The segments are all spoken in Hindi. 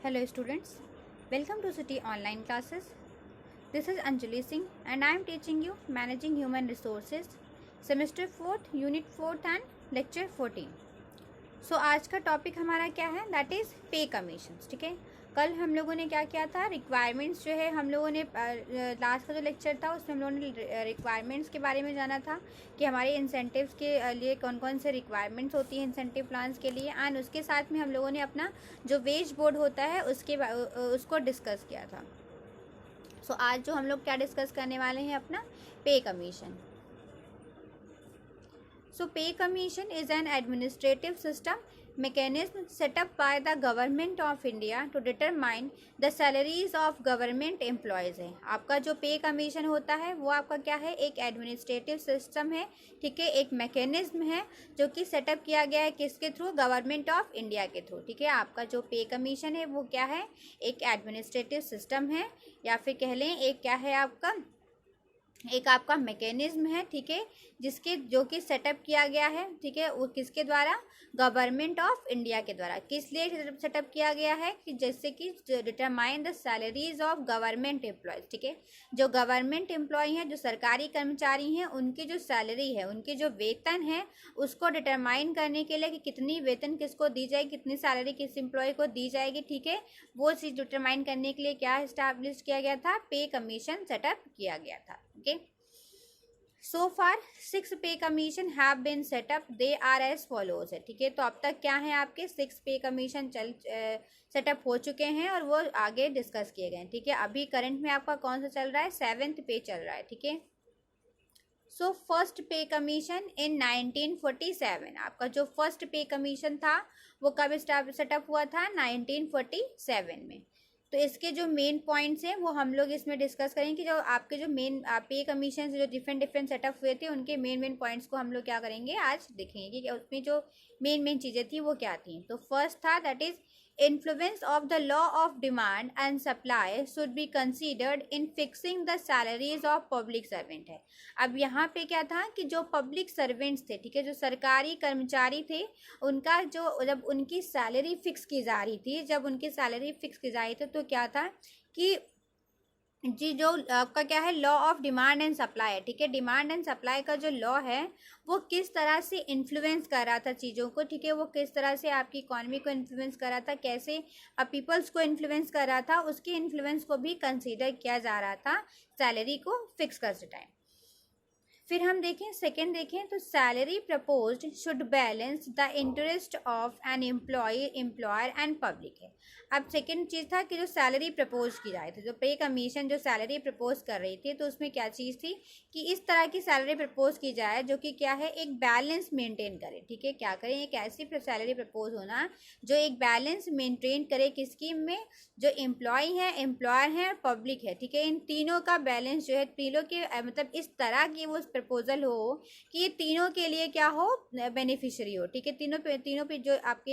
Hello students, welcome to City Online Classes. This is Anjali Singh and I am teaching you Managing Human Resources, Semester 4th, Unit 4th and Lecture 14. So आज का टॉपिक हमारा क्या है? दैट इज़ पे कमीशंस. ठीक है, कल हम लोगों ने क्या किया था, रिक्वायरमेंट्स जो है हम लोगों ने लास्ट का जो लेक्चर था उसमें हम लोगों ने रिक्वायरमेंट्स के बारे में जाना था कि हमारे इंसेंटिव्स के लिए कौन कौन से रिक्वायरमेंट्स होती हैं इंसेंटिव प्लान्स के लिए. एंड उसके साथ में हम लोगों ने अपना जो वेज बोर्ड होता है उसको डिस्कस किया था. सो आज जो हम लोग क्या डिस्कस करने वाले हैं, अपना पे commission. So pay commission is an administrative system mechanism set up by the government of India to determine the salaries of government employees है. आपका जो पे कमीशन होता है वो आपका क्या है, एक एडमिनिस्ट्रेटिव सिस्टम है. ठीक है, एक मैकेनिज्म है जो कि सेटअप किया गया है किसके थ्रू, गवर्नमेंट ऑफ इंडिया के थ्रू. ठीक है, आपका जो पे कमीशन है वो क्या है, एक एडमिनिस्ट्रेटिव सिस्टम है या फिर कह लें एक क्या है, आपका मैकेनिज्म है. ठीक है, जिसके जो कि सेटअप किया गया है. ठीक है, वो किसके द्वारा, गवर्नमेंट ऑफ इंडिया के द्वारा. किस लिए सेटअप किया गया है कि जैसे कि determine the salaries of government employees. ठीक है, जो गवर्नमेंट एम्प्लॉय हैं, जो सरकारी कर्मचारी हैं, उनकी जो सैलरी है, उनके जो वेतन है, उसको डिटरमाइन करने के लिए कि कितनी वेतन किसको दी जाएगी, कितनी सैलरी किस एम्प्लॉय को दी जाएगी. ठीक है, वो चीज़ डिटरमाइन करने के लिए क्या इस्टेब्लिश किया गया था, पे कमीशन सेटअप किया गया था. Okay, so far 6 pay commission have been set up, they are as follows है. ठीक है, तो अब तक क्या है, आपके 6 पे कमीशन सेटअप हो चुके हैं और वो आगे डिस्कस किए गए हैं. ठीक है, अभी करंट में आपका कौन सा चल रहा है, 7th पे चल रहा है. ठीक है, सो फर्स्ट पे कमीशन इन 1947. आपका जो फर्स्ट पे कमीशन था वो कब सेटअप हुआ था, 1947 में. तो इसके जो मेन पॉइंट्स हैं वो हम लोग इसमें डिस्कस करेंगे कि जो आपके जो मेन पे कमीशन जो डिफरेंट सेटअप हुए थे उनके मेन पॉइंट्स को हम लोग क्या करेंगे, आज देखेंगे कि उसमें जो मेन चीज़ें थी वो क्या थी. तो फर्स्ट था that is influence of the law of demand and supply should be considered in fixing the salaries of public servant है. अब यहाँ पे क्या था कि जो पब्लिक सर्वेंट्स थे, ठीक है, जो सरकारी कर्मचारी थे, उनका जो जब उनकी सैलरी फिक्स की जा रही थी, तो क्या था कि जी जो आपका क्या है, law of demand and supply है. ठीक है, डिमांड एंड सप्लाई का जो लॉ है वो किस तरह से इन्फ्लुएंस कर रहा था चीज़ों को. ठीक है, वो किस तरह से आपकी इकोनॉमी को इन्फ्लुएंस कर रहा था, कैसे पीपल्स को इन्फ्लुएंस कर रहा था, उसके इन्फ्लुएंस को भी कंसीडर किया जा रहा था सैलरी को फिक्स करते टाइम. फिर हम देखें सेकंड देखें तो salary proposed should balance the interest of an employer and public है. अब सेकंड चीज़ था कि जो सैलरी प्रपोज की जाए थी, जो पे कमीशन जो सैलरी प्रपोज कर रही थी, तो उसमें क्या चीज़ थी कि इस तरह की सैलरी प्रपोज की जाए जो कि क्या है, एक बैलेंस मेंटेन करे. ठीक है, क्या करें, एक ऐसी सैलरी प्रपोज होना जो एक बैलेंस मेंटेन करे किसकी में, जो एम्प्लॉय है, एम्प्लॉयर है और पब्लिक है. ठीक है, इन तीनों का बैलेंस जो है, तीनों के मतलब इस तरह की वो प्रपोजल हो कि ये तीनों के लिए क्या हो, बेनिफिशियरी हो. ठीक है, तीनों पे जो आपके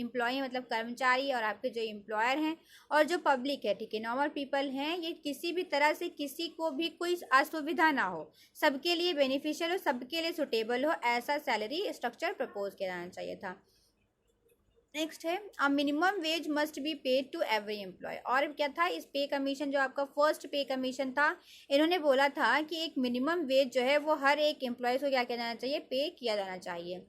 एम्प्लॉय हैं, मतलब कर्मचारी, और आपके जो एम्प्लॉयर हैं और जो पब्लिक है, ठीक है, नॉर्मल पीपल हैं, ये किसी भी तरह से किसी को भी कोई असुविधा ना हो, सबके लिए बेनिफिशियल हो, सबके लिए सुटेबल हो, ऐसा सैलरी स्ट्रक्चर प्रपोज किया जाना चाहिए था. नेक्स्ट है a minimum wage must be paid to every employ. और क्या था, इस पे कमीशन जो आपका फर्स्ट पे कमीशन था, इन्होंने बोला था कि एक मिनिमम वेज जो है वो हर एक एम्प्लॉय को क्या किया जाना चाहिए, पे किया जाना चाहिए.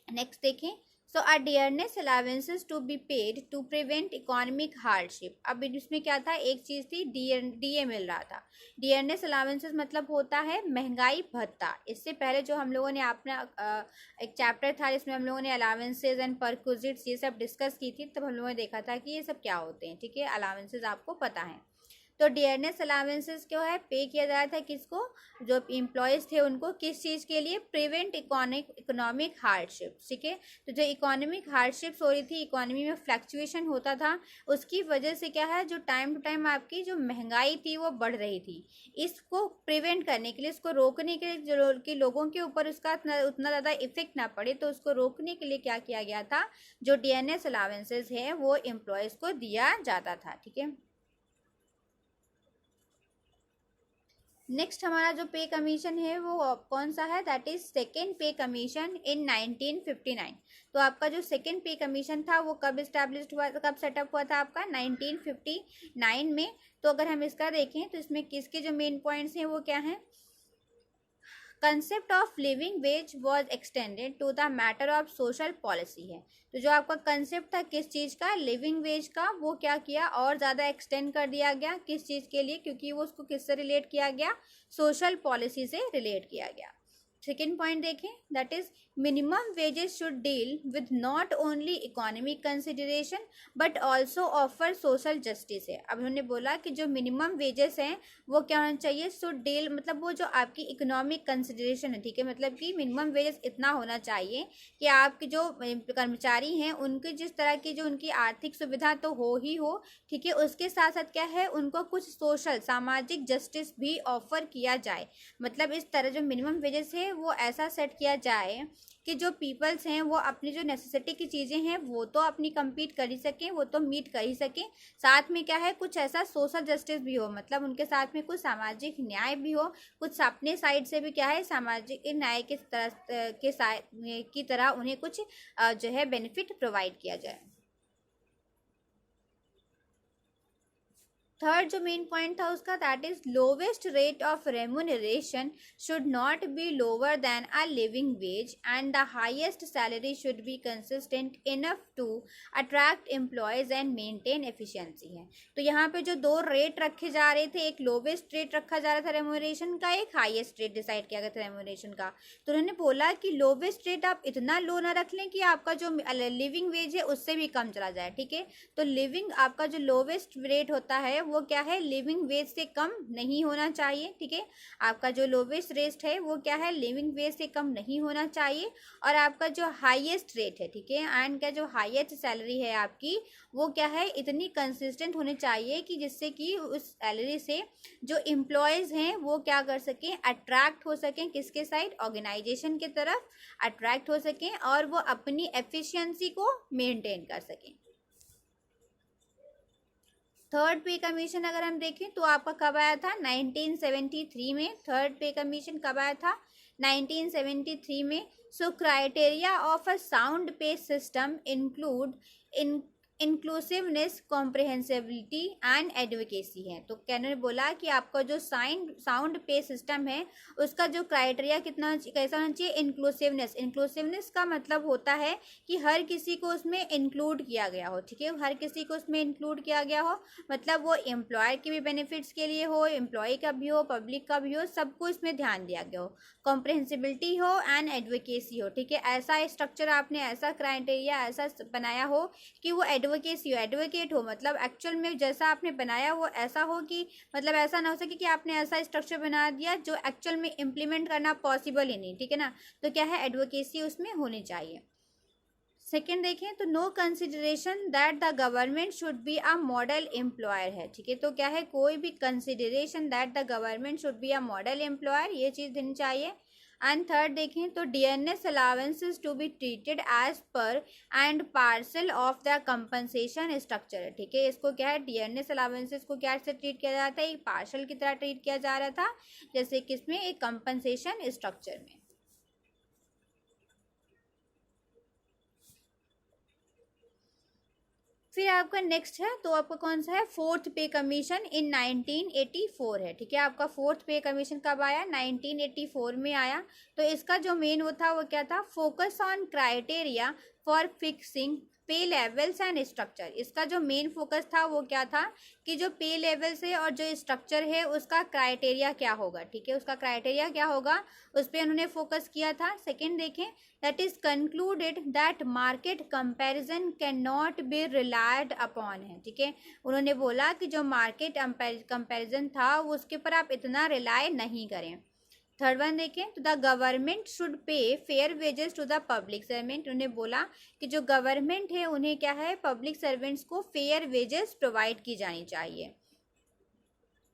नेक्स्ट देखें, so are dearness allowances to be paid to prevent economic hardship. अब इसमें क्या था, एक चीज़ थी डीए मिल रहा था. डियरनेस अलावेंसेज मतलब होता है महंगाई भत्ता. इससे पहले जो हम लोगों ने अपना एक चैप्टर था जिसमें हम लोगों ने अलावेंसेज एंड परक्विजिट्स ये सब डिस्कस की थी, तब हम लोगों ने देखा था कि ये सब क्या होते हैं. ठीक है, अलावेंसेज आपको पता है. तो डियरनेस अलावेंसेज क्यों है, पे किया जा रहा था किसको, जो एम्प्लॉयज़ थे उनको, किस चीज़ के लिए, प्रिवेंट इकोनॉमिक हार्डशिप. ठीक है, तो जो इकोनॉमिक हार्डशिप्स हो रही थी, इकोनॉमी में फ्लक्चुएशन होता था, उसकी वजह से क्या है, जो टाइम टू टाइम आपकी जो महंगाई थी वो बढ़ रही थी, इसको प्रिवेंट करने के लिए, इसको रोकने के लिए, जो कि लोगों के ऊपर उसका उतना ज़्यादा इफेक्ट ना पड़े, तो उसको रोकने के लिए क्या किया गया था, जो डियरनेस अलावेंसेज है वो एम्प्लॉयज़ को दिया जाता था. ठीक है, नेक्स्ट हमारा जो पे कमीशन है वो कौन सा है, दैट इज सेकेंड पे कमीशन इन 1959। तो आपका जो सेकेंड पे कमीशन था वो कब इस्टेब्लिश हुआ, कब सेटअप हुआ था आपका 1959 में। तो अगर हम इसका देखें तो इसमें किसके जो मेन पॉइंट्स हैं वो क्या हैं, concept of living wage was extended to the matter of social policy है। तो जो आपका कंसेप्ट था किस चीज़ का, लिविंग वेज का, वो क्या किया और ज़्यादा एक्सटेंड कर दिया गया, किस चीज़ के लिए, क्योंकि वो उसको किससे रिलेट किया गया, सोशल पॉलिसी से रिलेट किया गया। सेकेंड पॉइंट देखें, that is minimum wages should deal with not only economic consideration but also offer social justice है। अब उन्होंने बोला कि जो मिनिमम वेजेस हैं वो क्या होना चाहिए, शुड डील मतलब वो जो आपकी इकोनॉमिक कंसिडरेशन है, ठीक है, मतलब कि मिनिमम वेजेस इतना होना चाहिए कि आपके जो कर्मचारी हैं उनकी जिस तरह की जो उनकी आर्थिक सुविधा तो हो ही हो, ठीक है, उसके साथ साथ क्या है उनको कुछ सोशल सामाजिक जस्टिस भी ऑफर किया जाए। मतलब इस तरह जो मिनिमम वेजेस है वो ऐसा सेट किया जाए कि जो पीपल्स हैं वो अपनी जो नेसेसिटी की चीज़ें हैं वो तो अपनी compete कर ही सकें, वो तो मीट कर ही सकें, साथ में क्या है कुछ ऐसा सोशल जस्टिस भी हो, मतलब उनके साथ में कुछ सामाजिक न्याय भी हो, कुछ अपने साइड से भी क्या है सामाजिक न्याय के तरह की तरह उन्हें कुछ जो है बेनिफिट प्रोवाइड किया जाए। थर्ड जो मेन पॉइंट था उसका, that is lowest rate of remuneration should not be lower than a living wage and the highest salary should be consistent enough to attract employees and maintain efficiency है। तो यहाँ पे जो दो रेट रखे जा रहे थे, एक लोवेस्ट रेट रखा जा रहा था रेम्यूनरेशन का, एक हाईएस्ट रेट डिसाइड किया गया था रेम्यूनरेशन का। तो उन्होंने बोला कि लोवेस्ट रेट आप इतना लो ना रख लें कि आपका जो लिविंग वेज है उससे भी कम चला जाए, ठीक है। तो लिविंग आपका जो लोवेस्ट रेट होता है वो क्या है, लिविंग वेज से कम नहीं होना चाहिए, ठीक है। आपका जो लोवेस्ट रेट है वो क्या है, लिविंग वेज से कम नहीं होना चाहिए। और आपका जो हाईएस्ट रेट है, ठीक है, एंड क्या जो हाईएस्ट सैलरी है आपकी वो क्या है, इतनी कंसिस्टेंट होनी चाहिए कि जिससे कि उस सैलरी से जो एम्प्लॉयज़ हैं वो क्या कर सकें, अट्रैक्ट हो सकें, किसके साइड, ऑर्गेनाइजेशन की तरफ अट्रैक्ट हो सकें और वो अपनी एफिशिएंसी को मेंटेन कर सकें। थर्ड पे कमीशन अगर हम देखें तो आपका कब आया था, 1973 में। थर्ड पे कमीशन कब आया था, 1973 में। So criteria of a sound pay system include inclusiveness, comprehensibility and advocacy है। तो कहने बोला कि आपका जो साउंड पे सिस्टम है उसका जो क्राइटेरिया कितना कैसा होना चाहिए, इंक्लूसिवनेस। इंक्लूसिवनेस का मतलब होता है कि हर किसी को उसमें इंक्लूड किया गया हो, ठीक है, हर किसी को उसमें इंक्लूड किया गया हो, मतलब वो एम्प्लॉयर के भी बेनिफिट्स के लिए हो, एम्प्लॉय का भी हो, पब्लिक का भी हो, सबको इसमें ध्यान दिया गया हो, कॉम्प्रिहेंसिबिलिटी हो एंड एडवोकेसी हो, ठीक है। ऐसा स्ट्रक्चर आपने, ऐसा क्राइटेरिया ऐसा बनाया हो कि वो एडवोकेसी हो, एडवोकेट हो, मतलब एक्चुअल में जैसा आपने बनाया वो ऐसा हो कि मतलब ऐसा ना हो सके कि आपने ऐसा स्ट्रक्चर बना दिया जो एक्चुअल में इम्प्लीमेंट करना पॉसिबल ही नहीं, ठीक है ना। तो क्या है, एडवोकेसी उसमें होनी चाहिए। सेकेंड देखें तो no consideration that the government should be a model employer है, ठीक है। तो क्या है, कोई भी consideration that the government should be a model employer, ये चीज़ देनी चाहिए। एंड थर्ड देखें तो dearness allowances to be treated as par and parcel of the compensation structure है, ठीक है। इसको क्या है, डियरनेस अलावेंसेज को क्या से ट्रीट किया जाता है, एक पार्सल की तरह ट्रीट किया जा रहा था, जैसे किसमें, एक कंपनसेशन स्ट्रक्चर में। फिर आपका नेक्स्ट है तो आपका कौन सा है, फोर्थ पे कमीशन इन 1984 है, ठीक है। आपका फोर्थ पे कमीशन कब आया, 1984 में आया। तो इसका जो मेन वो था वो क्या था, focus on criteria for fixing पे लेवल्स एंड स्ट्रक्चर। इसका जो मेन फोकस था वो क्या था कि जो पे लेवल्स है और जो स्ट्रक्चर है उसका क्राइटेरिया क्या होगा, ठीक है, उसका क्राइटेरिया क्या होगा उस पर उन्होंने फोकस किया था। सेकेंड देखें, that is concluded that market comparison cannot be relied upon है, ठीक है। उन्होंने बोला कि जो मार्केट कंपैरिजन था उसके ऊपर आप इतना रिलाय नहीं करें। थर्ड वन देखें तो the government should pay fair wages to the public servant. उन्होंने बोला कि जो गवर्नमेंट है उन्हें क्या है, पब्लिक सर्वेंट्स को फेयर वेजेस प्रोवाइड की जानी चाहिए।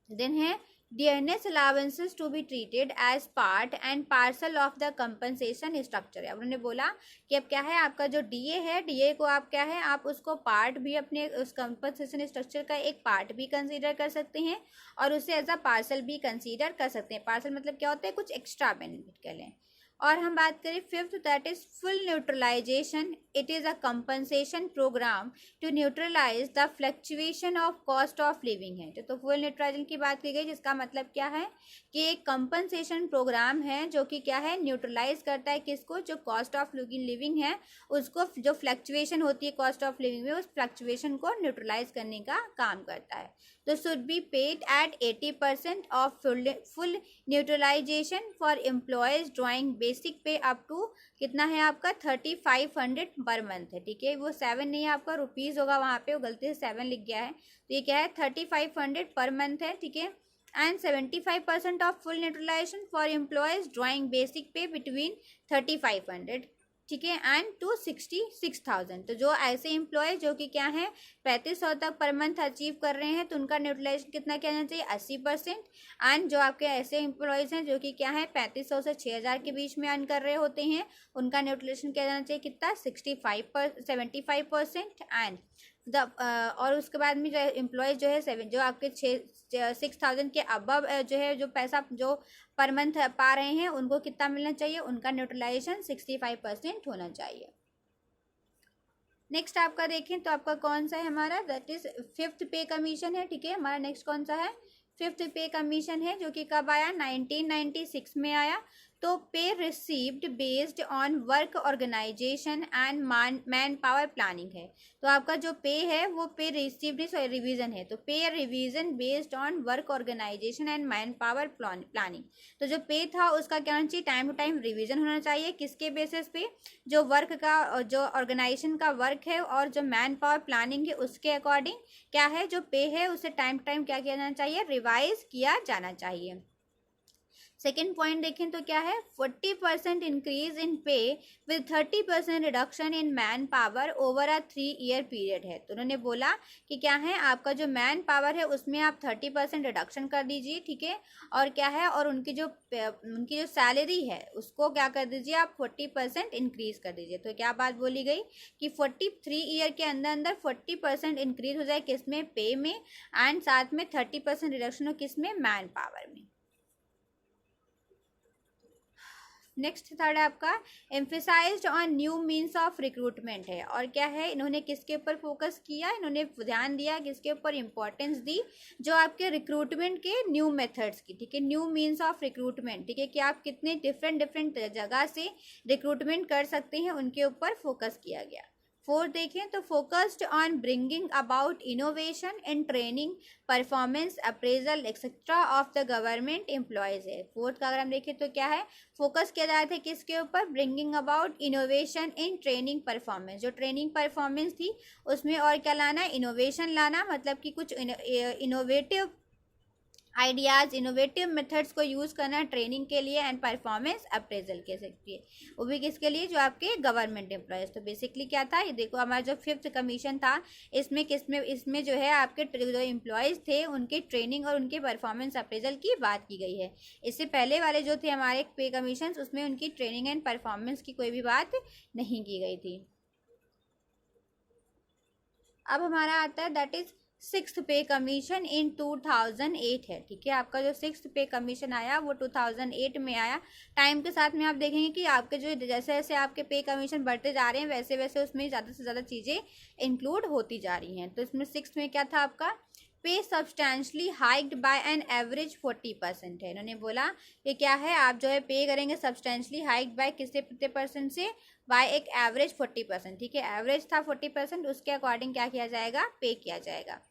देन है dearness allowances to be treated as part and parcel of the compensation structure है। उन्होंने बोला कि अब क्या है, आपका जो डीए है, डीए को आप क्या है, आप उसको पार्ट भी अपने उस कंपनसेशन स्ट्रक्चर का एक पार्ट भी कंसीडर कर सकते हैं और उसे एज अ पार्सल भी कंसीडर कर सकते हैं। पार्सल मतलब क्या होता है, कुछ एक्स्ट्रा बेनिफिट कह लें। और हम बात करें fifth, that is full neutralisation. It is a compensation programme to neutralise the fluctuation of cost of living है। तो फुल न्यूट्रलाइजेशन की बात की गई, जिसका मतलब क्या है कि एक कंपनसेशन प्रोग्राम है जो कि क्या है, न्यूट्रलाइज करता है किसको, जो कॉस्ट ऑफ लिविंग है उसको, जो फ्लक्चुएशन होती है कॉस्ट ऑफ लिविंग में, उस फ्लक्चुएशन को न्यूट्रलाइज करने का काम करता है। तो should be paid at 80% of full neutralisation for employees drawing basic pay up to कितना है आपका 3500 पर मंथ है। ठीक है, वो 7 नहीं है आपका, रुपीज़ होगा वहाँ पे, वो गलती से 7 लिख गया है, तो ये क्या है 3500 पर मंथ है। ठीक है, and 75% of full neutralisation for employees drawing basic pay between 3500, ठीक है, एंड टू 66,000। तो जो ऐसे एम्प्लॉय जो कि क्या है 3500 तक पर मंथ अचीव कर रहे हैं, तो उनका न्यूट्रलाइजेशन कितना क्या होना चाहिए, 80%। एंड जो आपके ऐसे एम्प्लॉयज हैं जो कि क्या है 3500 से 6000 के बीच में अर्न कर रहे होते हैं, उनका न्यूट्रलाइजेशन क्या होना चाहिए, कितना 75%। एंड और उसके बाद में जो एम्प्लॉयज जो है जो आपके 6000 के अबव जो है, जो पैसा जो पर मंथ पा रहे हैं, उनको कितना मिलना चाहिए, उनका न्यूट्रलाइजेशन 65% होना चाहिए। नेक्स्ट आपका देखें तो आपका कौन सा है हमारा, दैट इज फिफ्थ पे कमीशन है। ठीक है, हमारा नेक्स्ट कौन सा है, फिफ्थ पे कमीशन है, जो कि कब आया, 1996 में आया। तो pay received based on work organisation and manpower planning है। तो आपका जो पे है वो पे रिसीव्ड रिवीजन है, तो pay revision based on work organisation and manpower planning. तो जो पे था उसका क्या होना चाहिए, टाइम टू टाइम रिवीजन होना चाहिए, किसके बेसिस पे, जो वर्क का, जो ऑर्गेनाइजेशन का वर्क है और जो मैन पावर प्लानिंग है उसके अकॉर्डिंग क्या है, जो पे है उसे टाइम टू टाइम क्या किया जाना चाहिए, रिवाइज किया जाना चाहिए। सेकेंड पॉइंट देखें तो क्या है, 40% इंक्रीज इन पे with 30% reduction in man power over a 3 year period है। तो उन्होंने बोला कि क्या है, आपका जो मैन पावर है उसमें आप 30% रिडक्शन कर दीजिए। ठीक है, और क्या है, और उनकी जो सैलरी है उसको क्या कर दीजिए, आप 40% इंक्रीज कर दीजिए। तो क्या बात बोली गई कि 43 ईयर के अंदर अंदर 40% इंक्रीज हो जाए किसमें, पे में, एंड साथ में 30% रिडक्शन हो किसमें, मैन पावर में। नेक्स्ट थर्ड आपका emphasised on new means of recruitment है। और क्या है, इन्होंने किसके ऊपर फोकस किया, इन्होंने ध्यान दिया किसके ऊपर, इंपॉर्टेंस दी जो आपके रिक्रूटमेंट के न्यू मेथड्स की। ठीक है, न्यू मीन्स ऑफ रिक्रूटमेंट, ठीक है, कि आप कितने डिफरेंट जगह से रिक्रूटमेंट कर सकते हैं, उनके ऊपर फोकस किया गया। फोर्थ देखें तो focused on bringing about innovation in training, performance appraisal etcetera of the government employees है। फोर्थ का अगर हम देखें तो क्या है, फोकस किया जाता है किसके ऊपर, bringing about innovation in training performance, जो ट्रेनिंग परफॉर्मेंस थी उसमें और क्या लाना, इनोवेशन लाना, मतलब कि कुछ इनोवेटिव आइडियाज़, इनोवेटिव मेथड्स को यूज़ करना ट्रेनिंग के लिए एंड परफॉर्मेंस अप्रेजल के लिए, वो भी किसके लिए, जो आपके गवर्नमेंट एम्प्लॉयज़। तो बेसिकली क्या था, ये देखो हमारा जो फिफ्थ कमीशन था इसमें जो है आपके जो एम्प्लॉयज़ थे उनके ट्रेनिंग और उनके परफॉर्मेंस अप्रेजल की बात की गई है। इससे पहले वाले जो थे हमारे पे कमीशन, उसमें उनकी ट्रेनिंग एंड परफॉर्मेंस की कोई भी बात नहीं की गई थी। अब हमारा आता है दैट इज सिक्स्थ पे कमीशन इन 2008 है। ठीक है, आपका जो सिक्स्थ पे कमीशन आया वो 2008 में आया। टाइम के साथ में आप देखेंगे कि आपके जो जैसे जैसे आपके पे कमीशन बढ़ते जा रहे हैं वैसे वैसे उसमें ज़्यादा से ज़्यादा चीज़ें इंक्लूड होती जा रही हैं। तो इसमें सिक्स्थ में क्या था आपका, pay substantially hiked by an average 40% है। इन्होंने बोला कि क्या है, आप जो है पे करेंगे सब्सटेंशली हाइक्ड बाय किससे कितने परसेंट से, बाय एक एवरेज 40%। ठीक है, एवरेज था 40%, उसके अकॉर्डिंग क्या किया जाएगा, पे किया जाएगा।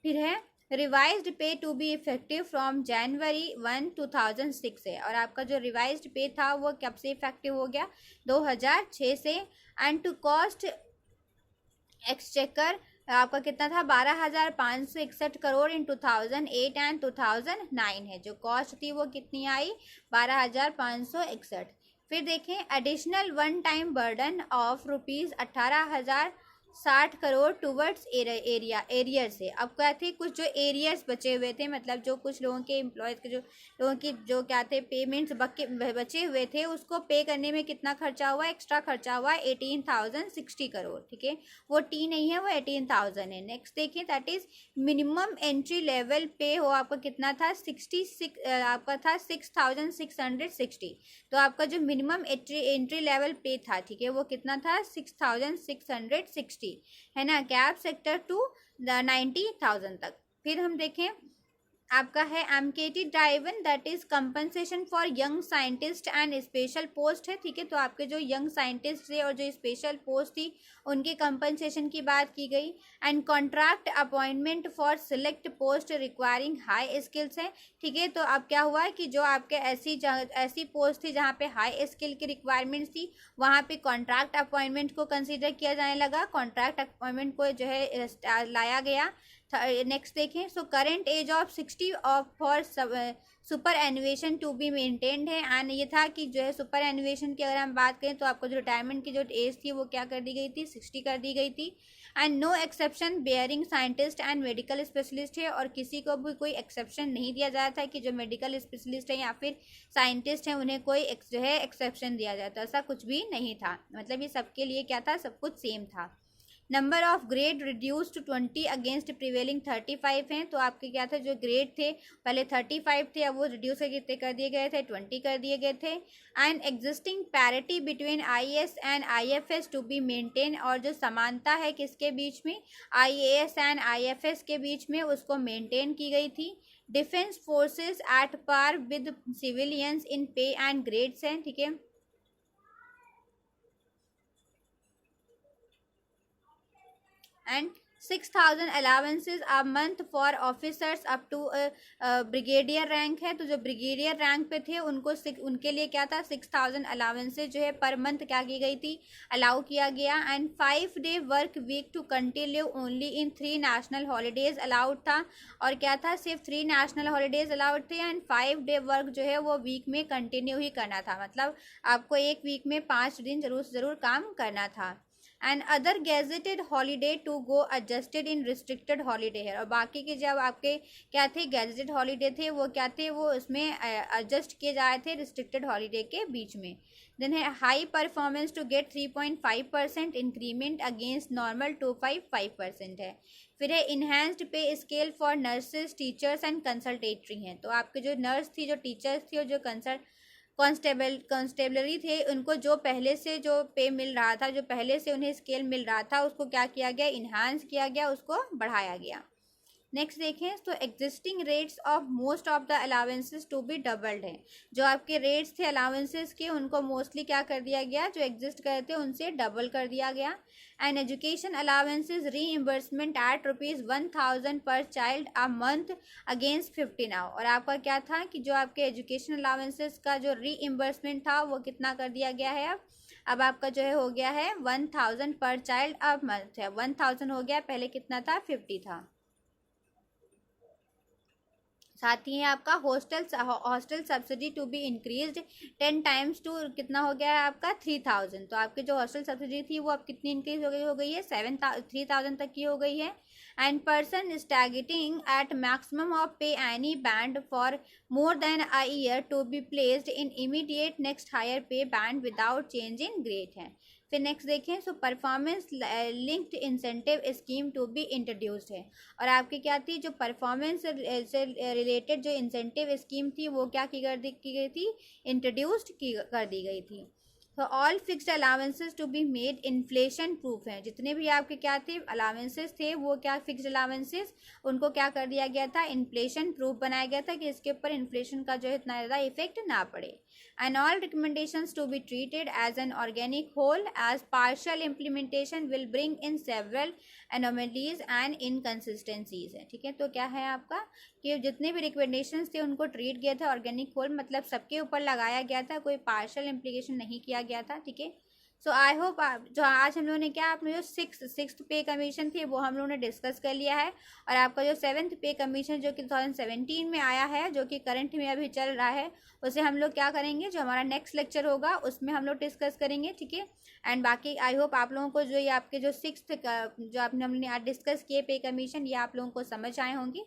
फिर है revised pay to be effective from January 1, 2006 है। और आपका जो रिवाइज्ड पे था वो कब से इफेक्टिव हो गया, 2006 से। एंड टू कॉस्ट एक्सचेकर आपका कितना था, 12,561 करोड़ इन 2008 एंड 2009 है। जो कॉस्ट थी वो कितनी आई, 12,561। फिर देखें additional one time burden of rupees 18,000 60 crore towards arrear से। अब क्या थे, कुछ जो एरियर्स बचे हुए थे, मतलब जो कुछ लोगों के एम्प्लॉयज़ के जो लोगों की जो क्या थे पेमेंट्स बचे हुए थे, उसको पे करने में कितना खर्चा हुआ, एक्स्ट्रा खर्चा हुआ 18,060 करोड़। ठीक है, वो टी नहीं है, वो 18,000 है। नेक्स्ट देखिए, that is minimum entry level पे हो आपका कितना था, 66 आपका था 6,660। तो आपका जो मिनिमम एंट्री लेवल पे था, ठीक है, वो कितना था 6,660 है ना, कैप सेक्टर टू 90,000 तक। फिर हम देखें, आपका है MKT driven, that is compensation for young scientist and special post है। ठीक है, तो आपके जो यंग साइंटिस्ट थे और जो स्पेशल पोस्ट थी उनकी कंपनसेशन की बात की गई। And contract appointment for select post requiring high skills है। ठीक है, तो अब क्या हुआ कि जो आपके ऐसी पोस्ट थी जहाँ पे हाई स्किल की रिक्वायरमेंट्स थी, वहाँ पे कॉन्ट्रैक्ट अपॉइंटमेंट को कंसीडर किया जाने लगा, कॉन्ट्रैक्ट अपॉइंटमेंट को जो है लाया गया। नेक्स्ट देखें, so current age of 60 of for superannuation to be maintained है। एंड ये था कि जो है सुपर एनुएशन की अगर हम बात करें तो आपको जो रिटायरमेंट की जो एज थी वो क्या कर दी गई थी, 60 कर दी गई थी। And no exception barring scientist and medical specialist है, और किसी को भी कोई एक्सेप्शन नहीं दिया जाता था कि जो मेडिकल स्पेशलिस्ट है या फिर साइंटिस्ट हैं उन्हें कोई जो है एक्सेप्शन दिया जाता, ऐसा कुछ भी नहीं था। मतलब ये सबके लिए क्या था, सब कुछ सेम था। Number of grade reduce to 20 against prevailing 35 हैं। तो आपके क्या थे, जो ग्रेड थे पहले 35 थे, अब वो रिड्यूस कितने कर दिए गए थे, 20 कर दिए गए थे। And existing parity between IAS and IFS to be maintain, और जो समानता है किसके बीच में, आईएएस एंड आईएफएस के बीच में, उसको मेंटेन की गई थी। Defence forces at par with civilians in pay and grades हैं। ठीक है, and 6,000 allowances a month for officers up to brigadier rank है। तो जो ब्रिगेडियर रैंक पे थे उनको उनके लिए क्या था, 6,000 अलाउंसेज जो है पर मंथ क्या की गई थी, अलाउ किया गया। And 5 day work week to continue only in 3 national holidays allowed था, और क्या था, सिर्फ 3 नेशनल हॉलीडेज अलाउड थे। एंड 5 डे वर्क जो है वो वीक में कंटिन्यू ही करना था, मतलब आपको एक वीक में 5 दिन जरूर से ज़रूर काम करना था। And other gazetted holiday to go adjusted in restricted holiday है, और बाकी के जब आपके क्या थे गैजेटेड हॉलीडे थे वो क्या थे, वो उसमें एडजस्ट किए जा रहे थे रिस्ट्रिक्टेड हॉलीडे के बीच में। देन है high performance to get 3.5% increment against normal 2.5% है। फिर है enhanced pay scale for nurses teachers and consultatory हैं। तो आपके जो नर्स थी, जो टीचर्स थी और जो कांस्टेबलरी थे, उनको जो पहले से जो पे मिल रहा था, जो पहले से उन्हें स्केल मिल रहा था, उसको क्या किया गया, इन्हांस किया गया, उसको बढ़ाया गया। नेक्स्ट देखें, तो existing rates of most of the allowances to be doubled है। जो आपके रेट्स थे अलाउंसेस के, उनको मोस्टली क्या कर दिया गया, जो एग्जिस्ट कर रहे थे उनसे डबल कर दिया गया। And education allowances reimbursement at ₹1,000 per child a month against 50 now. और आपका क्या था कि जो आपके एजुकेशन अलाउंसेस का जो रीइंबर्समेंट था वो कितना कर दिया गया है, अब आपका जो है हो गया है 1,000 पर चाइल्ड अब मंथ है, 1,000 हो गया, पहले कितना था, 50 था। साथ ही है आपका hostel subsidy to be increased 10 times to कितना हो गया है आपका 3,000। तो आपकी जो हॉस्टल सब्सिडी थी वो अब कितनी इंक्रीज हो गई है, 3,000 तक की हो गई है। And person stagnating at maximum of pay any band for more than a year to be placed in immediate next higher pay band without change in grade है। फिर नेक्स्ट देखें, so performance linked incentive scheme to be introduced है। और आपकी क्या थी, जो परफॉर्मेंस से रिलेटेड जो इंसेंटिव स्कीम थी वो क्या की गई थी, इंट्रोड्यूस्ड कर दी गई थी। तो all fixed allowances to be made inflation proof हैं। जितने भी आपके क्या थे अलाउंसेस थे वो क्या फिक्स्ड अलाउंसेस, उनको क्या कर दिया गया था, इन्फ्लेशन प्रूफ बनाया गया था कि इसके ऊपर इन्फ्लेशन का जो है इतना ज़्यादा इफेक्ट ना पड़े। And all recommendations to be treated as an organic whole as partial implementation will bring in several anomalies and inconsistencies है। ठीक है, तो क्या है आपका कि जितने भी रिकमेंडेशंस थे उनको ट्रीट किया था ऑर्गेनिक होल, मतलब सबके ऊपर लगाया गया था, कोई पार्शियल इम्प्लीकेशन नहीं किया गया था। ठीक है, सो आई होप जो आज हम लोगों ने क्या, आपने जो सिक्स पे कमीशन थी वो हम लोगों ने डिस्कस कर लिया है, और आपका जो 7th पे कमीशन जो कि 2017 में आया है, जो कि करंट में अभी चल रहा है, उसे हम लोग क्या करेंगे, जो हमारा नेक्स्ट लेक्चर होगा उसमें हम लोग डिस्कस करेंगे, ठीक है। एंड बाकी आई होप आप लोगों को जो ये आपके जो 6th जो आपने हमने आज डिस्कस किए पे कमीशन, ये आप लोगों को समझ आए होंगे।